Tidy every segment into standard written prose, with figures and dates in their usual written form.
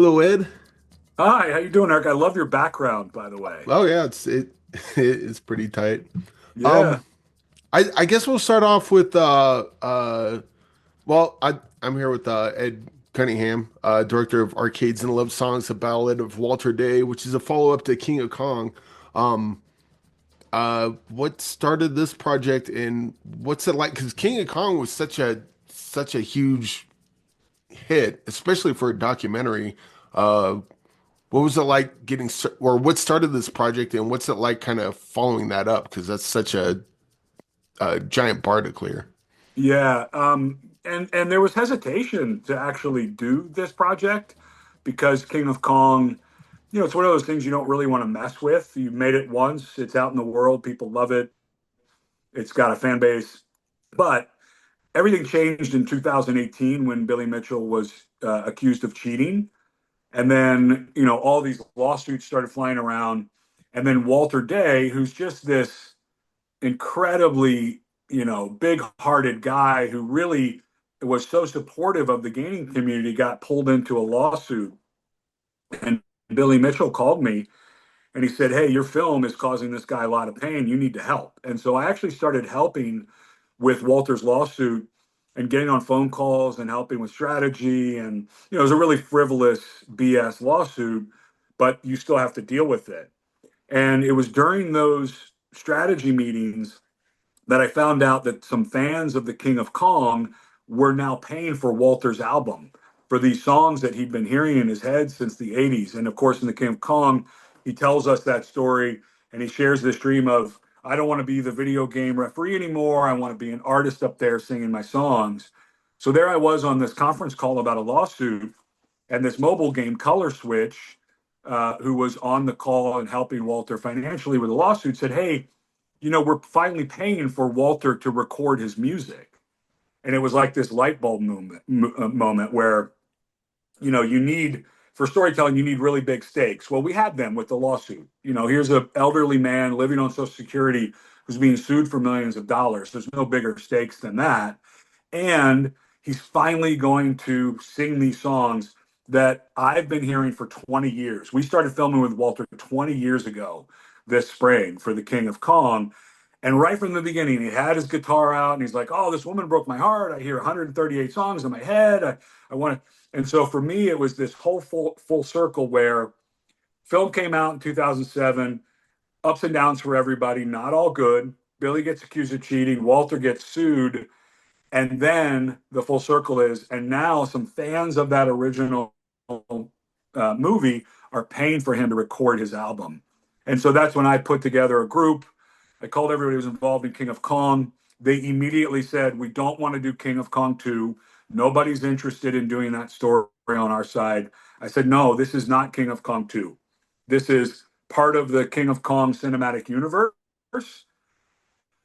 Hello, Ed. Hi, how you doing, Eric? I love your background, by the way. Oh yeah, it's pretty tight. Um, Yeah. I guess we'll start off with I'm here with Ed Cunningham, director of Arcades and Love Songs, A Ballad of Walter Day, which is a follow-up to King of Kong. Um, what started this project and what's it like? Because King of Kong was such a huge hit, especially for a documentary. Uh, What was it like or what started this project and what's it like kind of following that up? Because that's such a giant bar to clear. Yeah. And there was hesitation to actually do this project because King of Kong, it's one of those things you don't really want to mess with. You made it once, it's out in the world, people love it, it's got a fan base. But everything changed in 2018 when Billy Mitchell was accused of cheating. And then, all these lawsuits started flying around. And then Walter Day, who's just this incredibly, big-hearted guy who really was so supportive of the gaming community, got pulled into a lawsuit. And Billy Mitchell called me and he said, "Hey, your film is causing this guy a lot of pain. You need to help." And so I actually started helping with Walter's lawsuit and getting on phone calls and helping with strategy. And, it was a really frivolous BS lawsuit, but you still have to deal with it. And it was during those strategy meetings that I found out that some fans of the King of Kong were now paying for Walter's album for these songs that he'd been hearing in his head since the 80s. And of course, in the King of Kong, he tells us that story and he shares this dream of, I don't want to be the video game referee anymore. I want to be an artist up there singing my songs. So there I was on this conference call about a lawsuit, and this mobile game, Color Switch, who was on the call and helping Walter financially with the lawsuit, said, "Hey, we're finally paying for Walter to record his music." And it was like this light bulb moment where, you need, for storytelling, you need really big stakes. Well, we had them with the lawsuit. Here's an elderly man living on Social Security who's being sued for millions of dollars. There's no bigger stakes than that. And he's finally going to sing these songs that I've been hearing for 20 years. We started filming with Walter 20 years ago this spring for The King of Kong. And right from the beginning, he had his guitar out and he's like, "Oh, this woman broke my heart. I hear 138 songs in my head. I want to." And so for me, it was this whole full circle where film came out in 2007, ups and downs for everybody, not all good. Billy gets accused of cheating. Walter gets sued. And then the full circle is, and now some fans of that original movie are paying for him to record his album. And so that's when I put together a group. I called everybody who was involved in King of Kong. They immediately said, "We don't want to do King of Kong 2. Nobody's interested in doing that story on our side." I said, "No, this is not King of Kong 2. This is part of the King of Kong cinematic universe,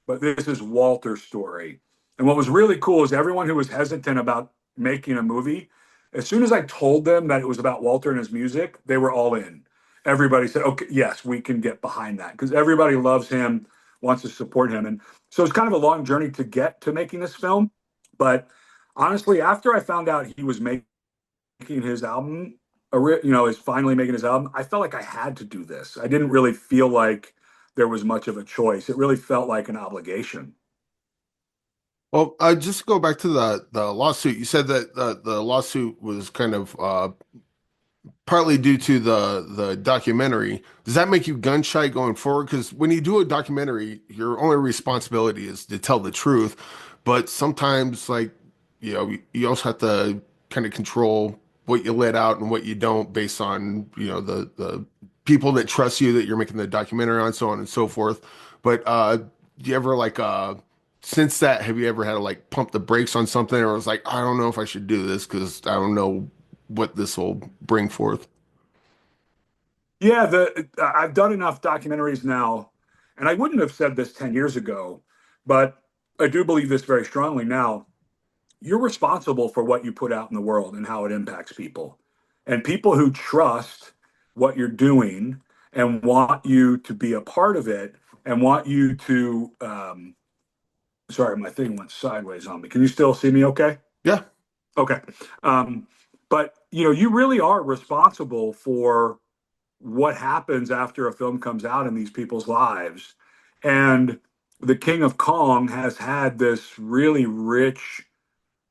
but this is Walter's story." And what was really cool is everyone who was hesitant about making a movie, as soon as I told them that it was about Walter and his music, they were all in. Everybody said, "Okay, yes, we can get behind that," because everybody loves him, wants to support him. And so it's kind of a long journey to get to making this film. But honestly, after I found out he was making his album, is finally making his album, I felt like I had to do this. I didn't really feel like there was much of a choice. It really felt like an obligation. Well, just to go back to the lawsuit, you said that the lawsuit was kind of partly due to the documentary. Does that make you gun shy going forward? Because when you do a documentary, your only responsibility is to tell the truth, but sometimes you also have to kind of control what you let out and what you don't based on the people that trust you that you're making the documentary on, so on and so forth. But do you ever since that, have you ever had to like pump the brakes on something, or was like, I don't know if I should do this because I don't know what this will bring forth? Yeah, the I've done enough documentaries now, and I wouldn't have said this 10 years ago, but I do believe this very strongly now. You're responsible for what you put out in the world and how it impacts people. And people who trust what you're doing and want you to be a part of it and want you to sorry, my thing went sideways on me. Can you still see me okay? Yeah. Okay. Um, But you really are responsible for what happens after a film comes out in these people's lives. And The King of Kong has had this really rich,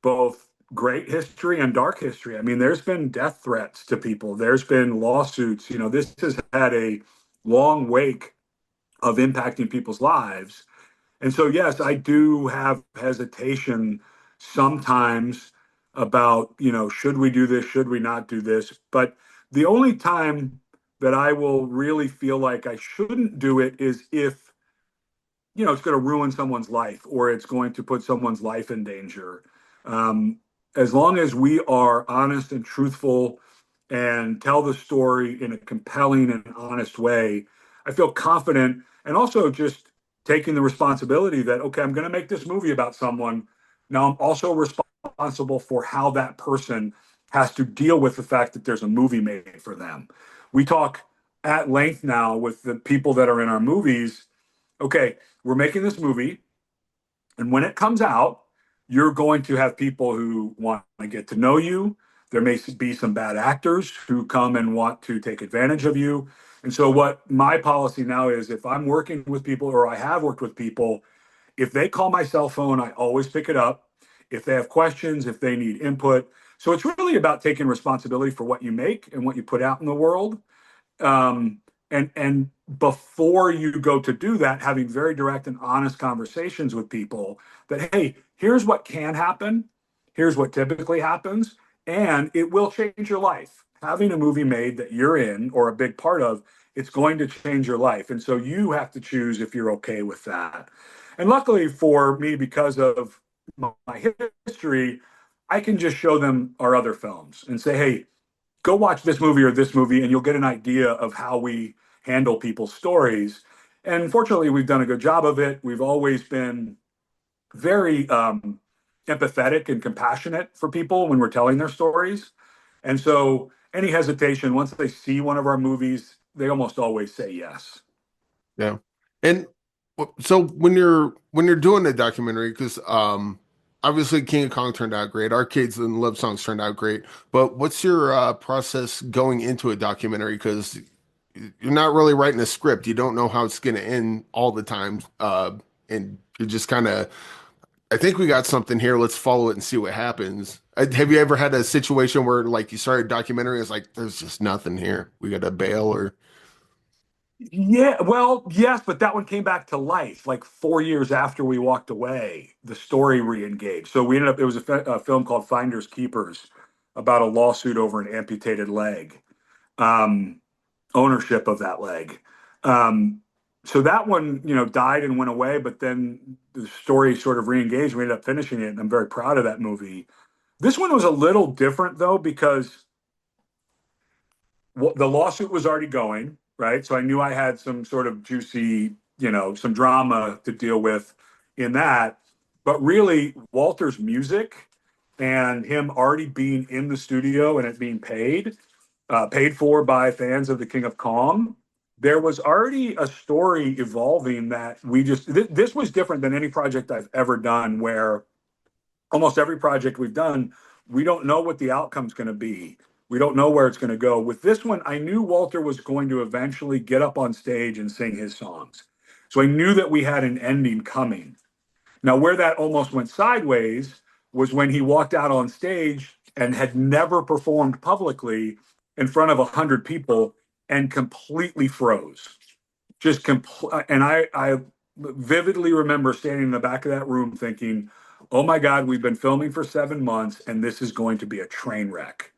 both great history and dark history. I mean, there's been death threats to people, there's been lawsuits. This has had a long wake of impacting people's lives. And so, yes, I do have hesitation sometimes about, should we do this? Should we not do this? But the only time that I will really feel like I shouldn't do it is if, it's going to ruin someone's life or it's going to put someone's life in danger. Um, as long as we are honest and truthful and tell the story in a compelling and honest way, I feel confident, and also just taking the responsibility that, okay, I'm going to make this movie about someone. Now I'm also responsible for how that person has to deal with the fact that there's a movie made for them. We talk at length now with the people that are in our movies. Okay, we're making this movie, and when it comes out, you're going to have people who want to get to know you. There may be some bad actors who come and want to take advantage of you. And so, what my policy now is, if I'm working with people or I have worked with people, if they call my cell phone, I always pick it up. If they have questions, if they need input. So, it's really about taking responsibility for what you make and what you put out in the world. And before you go to do that, having very direct and honest conversations with people that, hey, here's what can happen, here's what typically happens, and it will change your life. Having a movie made that you're in or a big part of, it's going to change your life. And so you have to choose if you're okay with that. And luckily for me, because of my history, I can just show them our other films and say, hey, go watch this movie or this movie, and you'll get an idea of how we handle people's stories. And fortunately, we've done a good job of it. We've always been very empathetic and compassionate for people when we're telling their stories. And so, any hesitation, once they see one of our movies, they almost always say yes. Yeah. And so when you're doing a documentary, because obviously King of Kong turned out great, Arcades and Love Songs turned out great, but what's your process going into a documentary? Because you're not really writing a script. You don't know how it's going to end all the time. And you're just kind of, I think we got something here. Let's follow it and see what happens. Have you ever had a situation where like you started a documentary, it's like, there's just nothing here. We got to bail or, Yeah, well, yes, but that one came back to life like 4 years after we walked away. The story re-engaged. So we ended up, it was a film called Finders Keepers about a lawsuit over an amputated leg, um, ownership of that leg. Um, so that one, died and went away, but then the story sort of re-engaged. We ended up finishing it, and I'm very proud of that movie. This one was a little different though, because the lawsuit was already going, right? So I knew I had some sort of juicy, some drama to deal with in that. But really, Walter's music and him already being in the studio and it being paid for by fans of the King of Kong, there was already a story evolving that this was different than any project I've ever done, where almost every project we've done, we don't know what the outcome's going to be. We don't know where it's going to go. With this one, I knew Walter was going to eventually get up on stage and sing his songs. So I knew that we had an ending coming. Now, where that almost went sideways was when he walked out on stage and had never performed publicly in front of 100 people and completely froze. And I vividly remember standing in the back of that room thinking, oh my God, we've been filming for 7 months and this is going to be a train wreck.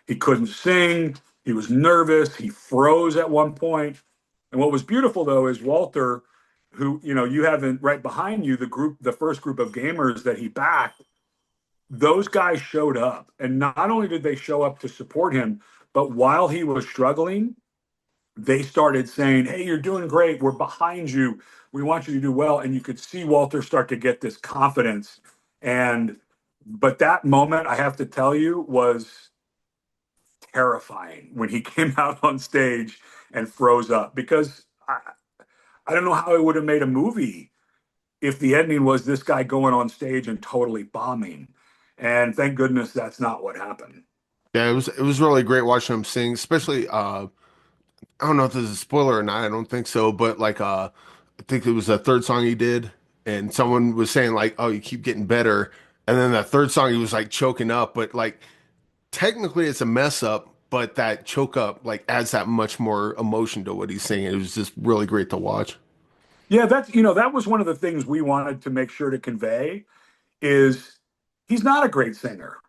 He couldn't sing. He was nervous. He froze at one point. And what was beautiful though is Walter, who, you have right behind you, the first group of gamers that he backed, those guys showed up. And not only did they show up to support him, but while he was struggling, they started saying, hey, you're doing great. We're behind you. We want you to do well. And you could see Walter start to get this confidence. But that moment, I have to tell you, was terrifying when he came out on stage and froze up, because I don't know how I would have made a movie if the ending was this guy going on stage and totally bombing. And thank goodness that's not what happened. Yeah, it was really great watching him sing, especially I don't know if this is a spoiler or not, I don't think so, but like I think it was the third song he did, and someone was saying like, "Oh, you keep getting better." And then that third song he was like choking up, but like technically it's a mess up, but that choke up like adds that much more emotion to what he's singing. It was just really great to watch. Yeah, that's that was one of the things we wanted to make sure to convey is he's not a great singer.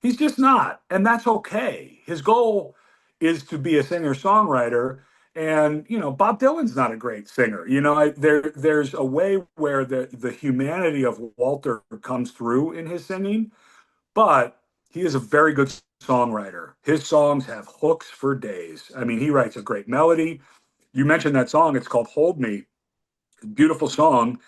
He's just not, and that's okay. His goal is to be a singer-songwriter, and Bob Dylan's not a great singer. There's a way where the humanity of Walter comes through in his singing, but he is a very good songwriter. His songs have hooks for days. I mean, he writes a great melody. You mentioned that song, it's called Hold Me. Beautiful song.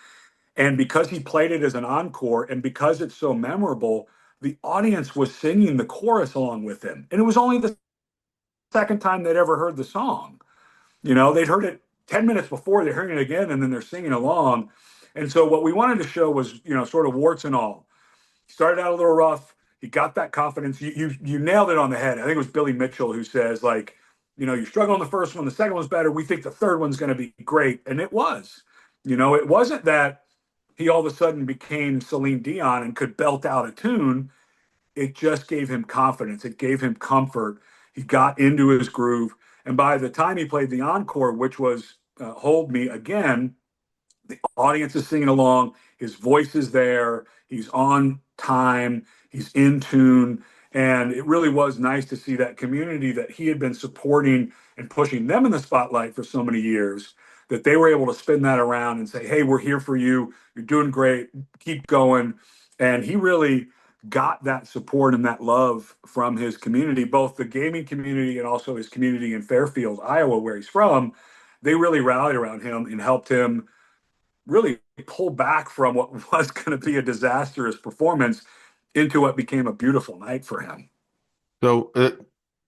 And because he played it as an encore and because it's so memorable, the audience was singing the chorus along with him. And it was only the second time they'd ever heard the song. They'd heard it 10 minutes before, they're hearing it again, and then they're singing along. And so what we wanted to show was, sort of warts and all. Started out a little rough. He got that confidence. You nailed it on the head. I think it was Billy Mitchell who says, like, you struggle on the first one, the second one's better. We think the third one's going to be great. And it was. It wasn't that he all of a sudden became Celine Dion and could belt out a tune. It just gave him confidence. It gave him comfort. He got into his groove. And by the time he played the encore, which was Hold Me Again, the audience is singing along. His voice is there. He's on time. He's in tune. And it really was nice to see that community that he had been supporting and pushing them in the spotlight for so many years, that they were able to spin that around and say, hey, we're here for you. You're doing great. Keep going. And he really got that support and that love from his community, both the gaming community and also his community in Fairfield, Iowa, where he's from. They really rallied around him and helped him really pull back from what was going to be a disastrous performance into what became a beautiful night for him. So,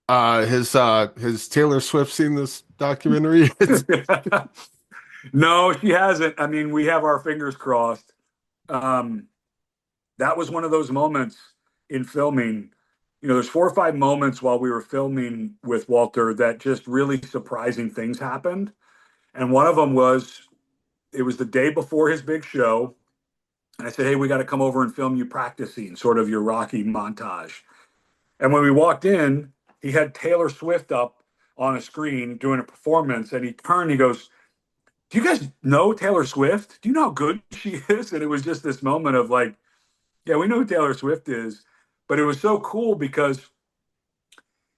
has Taylor Swift seen this documentary? No, she hasn't. I mean, we have our fingers crossed. Um, that was one of those moments in filming. There's 4 or 5 moments while we were filming with Walter that just really surprising things happened. And one of them was it was the day before his big show. And I said, hey, we got to come over and film you practicing, sort of your Rocky montage. And when we walked in, he had Taylor Swift up on a screen doing a performance. And he turned, he goes, do you guys know Taylor Swift? Do you know how good she is? And it was just this moment of like, yeah, we know who Taylor Swift is. But it was so cool because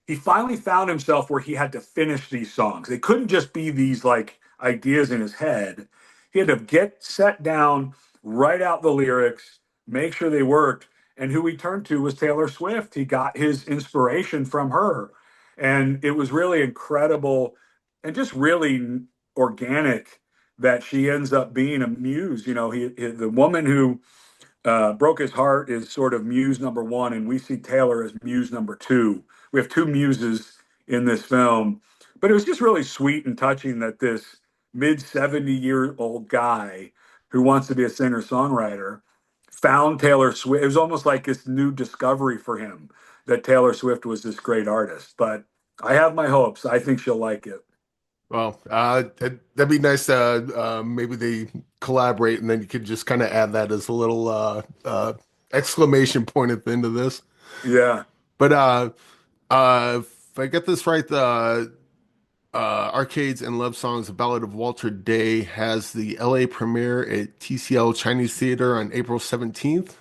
he finally found himself where he had to finish these songs. They couldn't just be these like ideas in his head. He had to get set down, write out the lyrics, make sure they worked. And who he turned to was Taylor Swift. He got his inspiration from her. And it was really incredible and just really organic that she ends up being a muse. The woman who broke his heart is sort of muse number one, and we see Taylor as muse number two. We have two muses in this film, but it was just really sweet and touching that this mid 70-year-old guy who wants to be a singer songwriter found Taylor Swift. It was almost like this new discovery for him that Taylor Swift was this great artist. But I have my hopes. I think she'll like it. Well, that'd be nice to maybe they collaborate, and then you could just kind of add that as a little exclamation point at the end of this. Yeah. But if I get this right, the Arcades and Love Songs, The Ballad of Walter Day has the LA premiere at TCL Chinese Theater on April 17th.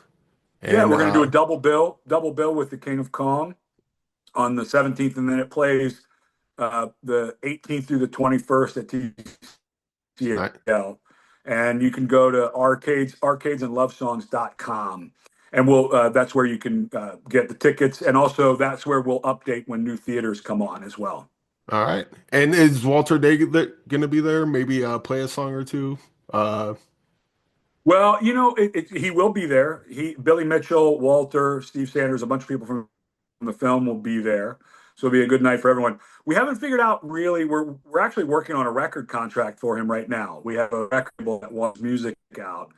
Yeah, And we're going to do a double bill with the King of Kong on the 17th, and then it plays the 18th through the 21st at I, TCL. And you can go to arcadesandlovesongs.com. And that's where you can get the tickets. And also that's where we'll update when new theaters come on as well. all right. And is Walter Day going to be there? Maybe play a song or two? Uh, Well, he will be there. Billy Mitchell, Walter, Steve Sanders, a bunch of people from the film will be there. So it'll be a good night for everyone. We haven't figured out really. We're actually working on a record contract for him right now. We have a record label that wants music out,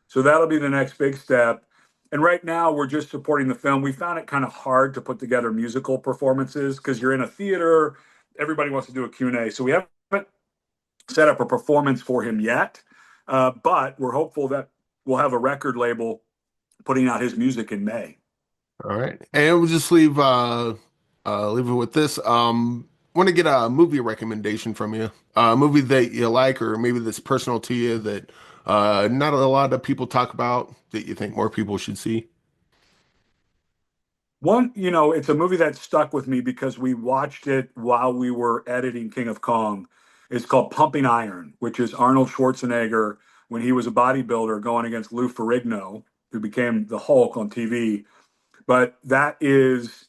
so that'll be the next big step. And right now, we're just supporting the film. We found it kind of hard to put together musical performances because you're in a theater, everybody wants to do a Q&A. So we haven't set up a performance for him yet, but we're hopeful that we'll have a record label putting out his music in May. All right. And we'll just leave it with this. Want to get a movie recommendation from you. A movie that you like or maybe that's personal to you that not a lot of people talk about that you think more people should see. One, it's a movie that stuck with me because we watched it while we were editing King of Kong. It's called Pumping Iron, which is Arnold Schwarzenegger when he was a bodybuilder going against Lou Ferrigno, who became the Hulk on TV. But that's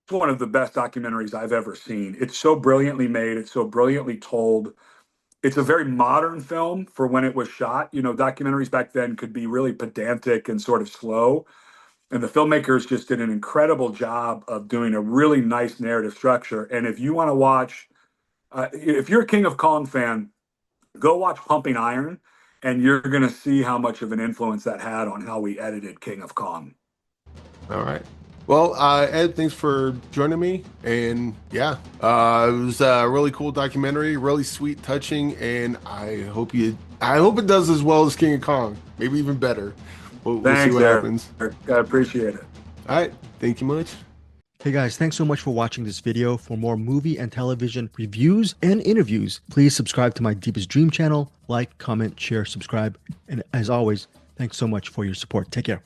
one of the best documentaries I've ever seen. It's so brilliantly made, it's so brilliantly told. It's a very modern film for when it was shot. Documentaries back then could be really pedantic and sort of slow. And the filmmakers just did an incredible job of doing a really nice narrative structure. And if you want to watch, if you're a King of Kong fan, go watch Pumping Iron, and you're going to see how much of an influence that had on how we edited King of Kong. All right. Well, Ed, thanks for joining me. And yeah, it was a really cool documentary, really sweet, touching, and I hope it does as well as King of Kong, maybe even better. We'll see Thanks, what Eric. happens. I appreciate it. All right. Thank you much. Hey guys, thanks so much for watching this video. For more movie and television reviews and interviews, please subscribe to my Deepest Dream channel. Like, comment, share, subscribe. And as always, thanks so much for your support. Take care.